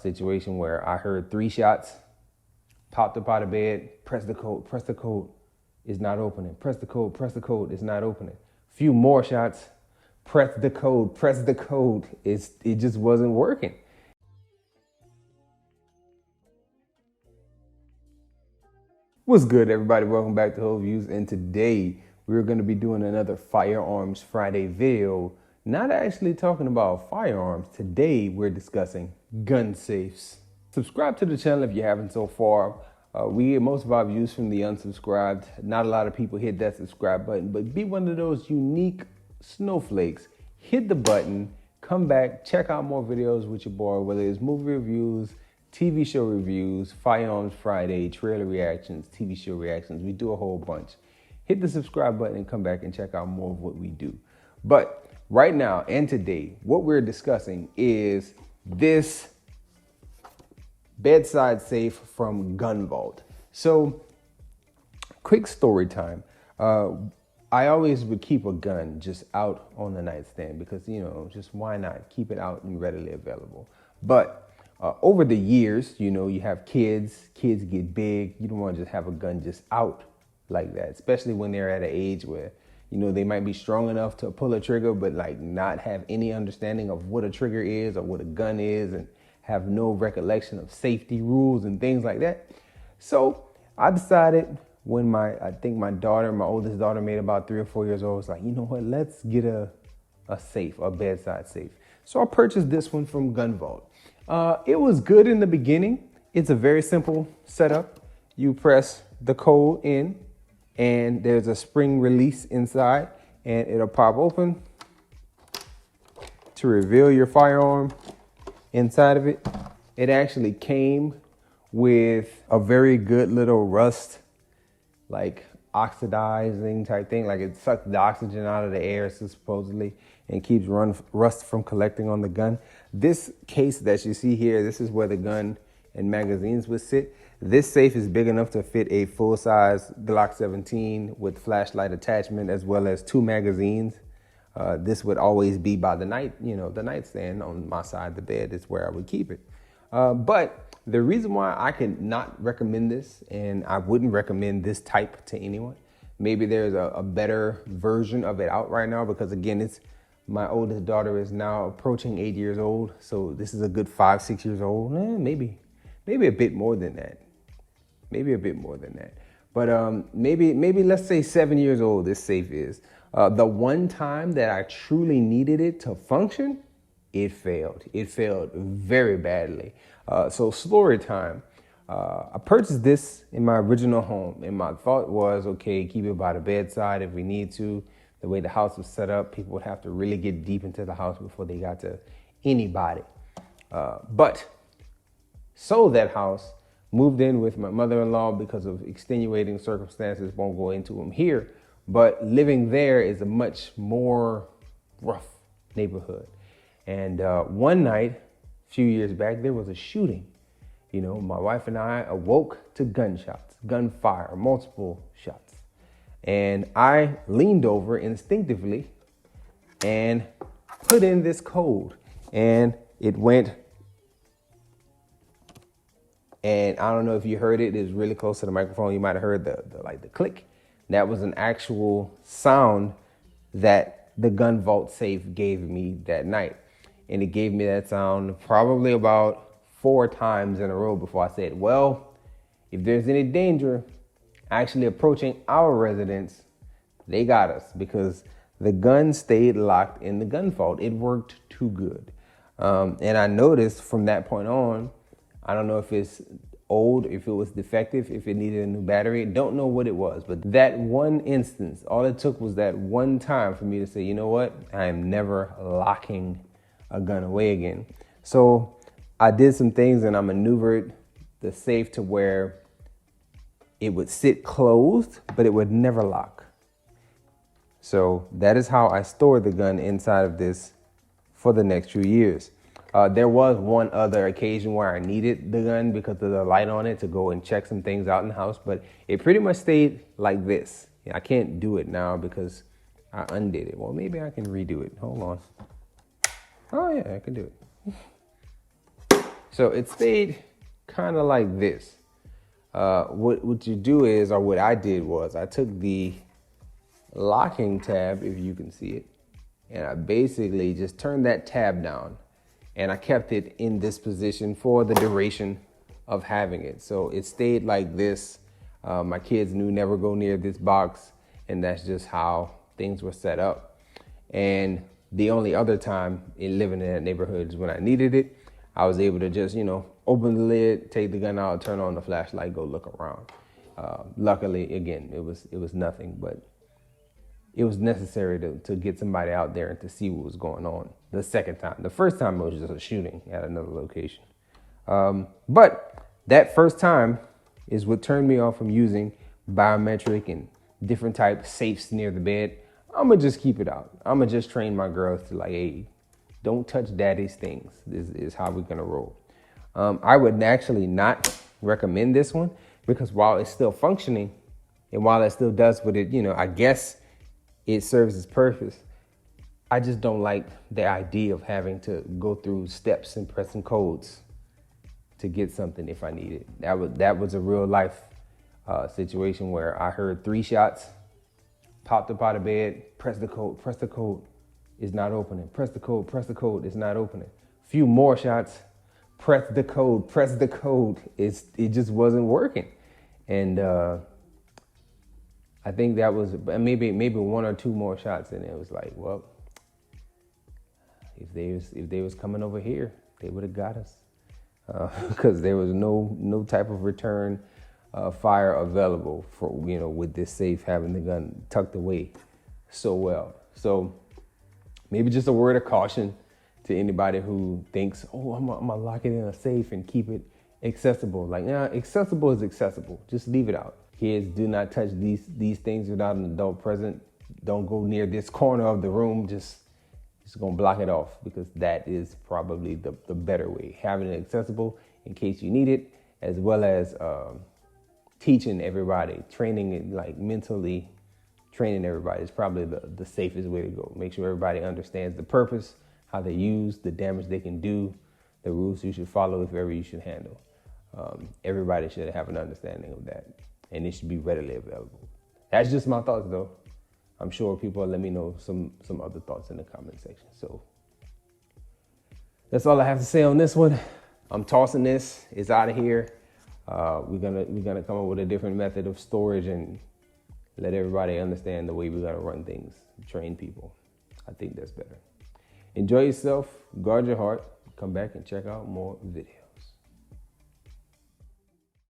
situation where I heard 3 shots, popped up out of bed, press the code, it's not opening. Press the code, it's not opening. Few more shots, press the code, it just wasn't working. What's good, everybody? Welcome back to Whole Views, and today we're going to be doing another Firearms Friday video. Not actually talking about firearms. Today we're discussing gun safes. Subscribe to the channel if you haven't so far. We get most of our views from the unsubscribed. Not a lot of people hit that subscribe button, but be one of those unique snowflakes. Hit the button, come back, check out more videos with your boy, whether it's movie reviews, TV show reviews, Firearms Friday, trailer reactions, TV show reactions. We do a whole bunch. Hit the subscribe button and come back and check out more of what we do. But right now and today, what we're discussing is this bedside safe from GunVault. So, quick story time. I always would keep a gun just out on the nightstand because, just why not? Keep it out and readily available. But over the years, you have kids get big. You don't want to just have a gun just out like that, especially when they're at an age where, they might be strong enough to pull a trigger, but like not have any understanding of what a trigger is or what a gun is and have no recollection of safety rules and things like that. So I decided when my oldest daughter made about 3 or 4 years old, I was like, you know what, let's get a safe, a bedside safe. So I purchased this one from GunVault. It was good in the beginning. It's a very simple setup. You press the code in and there's a spring release inside and it'll pop open to reveal your firearm inside of it. It actually came with a very good little rust, like oxidizing type thing. Like it sucks the oxygen out of the air, so supposedly, and keeps rust from collecting on the gun. This case that you see here, this is where the gun and magazines would sit. This safe is big enough to fit a full-size Glock 17 with flashlight attachment as well as 2 magazines. This would always be by the the nightstand on my side of the bed is where I would keep it. But the reason why I can not recommend this, and I wouldn't recommend this type to anyone, maybe there's a better version of it out right now, because again, my oldest daughter is now approaching 8 years old. So this is a good 5, 6 years old. Maybe a bit more than that. But maybe let's say 7 years old this safe is. The one time that I truly needed it to function, it failed. It failed very badly. So story time. I purchased this in my original home, and my thought was, okay, keep it by the bedside if we need to. The way the house was set up, people would have to really get deep into the house before they got to anybody. But sold that house, moved in with my mother-in-law because of extenuating circumstances, won't go into them here. But living there is a much more rough neighborhood. And one night, a few years back, there was a shooting. My wife and I awoke to gunshots, gunfire, multiple shots. And I leaned over instinctively and put in this code, and it went. And I don't know if you heard it. It was really close to the microphone. You might have heard the click. That was an actual sound that the GunVault safe gave me that night. And it gave me that sound probably about 4 times in a row before I said, well, if there's any danger actually approaching our residence, they got us, because the gun stayed locked in the GunVault. It worked too good. And I noticed from that point on, I don't know if it's old, if it was defective, if it needed a new battery. Don't know what it was, but that one instance, all it took was that one time for me to say, you know what? I am never locking a gun away again. So I did some things and I maneuvered the safe to where it would sit closed, but it would never lock. So that is how I stored the gun inside of this for the next few years. There was one other occasion where I needed the gun because of the light on it to go and check some things out in the house, but it pretty much stayed like this. I can't do it now because I undid it. Well, maybe I can redo it. Hold on. Oh yeah, I can do it. So it stayed kind of like this. What you do is, or what I did was, I took the locking tab, if you can see it, and I basically just turned that tab down, and I kept it in this position for the duration of having it. So it stayed like this. My kids knew never go near this box, and that's just how things were set up. And the only other time in living in that neighborhood is when I needed it. I was able to just, open the lid, take the gun out, turn on the flashlight, go look around. Luckily, again, it was nothing, but it was necessary to get somebody out there and to see what was going on the second time. The first time it was just a shooting at another location. But that first time is what turned me off from using biometric and different type safes near the bed. I'm gonna just keep it out. I'm gonna just train my girls to hey, don't touch daddy's things. This is how we're gonna roll. I would actually not recommend this one because while it's still functioning and while it still does what it, I guess it serves its purpose, I just don't like the idea of having to go through steps and pressing codes to get something if I need it. That was a real life situation where I heard 3 shots, popped up out of bed, press the code, it's not opening. Press the code, it's not opening. A few more shots, press the code, it just wasn't working. And I think that was maybe 1 or 2 more shots, and it was like, well, if they was coming over here, they would have got us, because there was no type of return fire available for with this safe having the gun tucked away so well. So maybe just a word of caution to anybody who thinks, I'm gonna lock it in a safe and keep it accessible. Accessible is accessible. Just leave it out. Kids, do not touch these things without an adult present. Don't go near this corner of the room. Just gonna block it off, because that is probably the better way. Having it accessible in case you need it, as well as teaching everybody, training it, mentally training everybody is probably the safest way to go. Make sure everybody understands the purpose, how they use, the damage they can do, the rules you should follow if ever you should handle. Everybody should have an understanding of that, and it should be readily available. That's just my thoughts, though. I'm sure people will let me know some other thoughts in the comment section. So that's all I have to say on this one. I'm tossing this. It's out of here. We're gonna come up with a different method of storage and let everybody understand the way we're gonna run things, train people. I think that's better. Enjoy yourself, guard your heart, come back and check out more videos.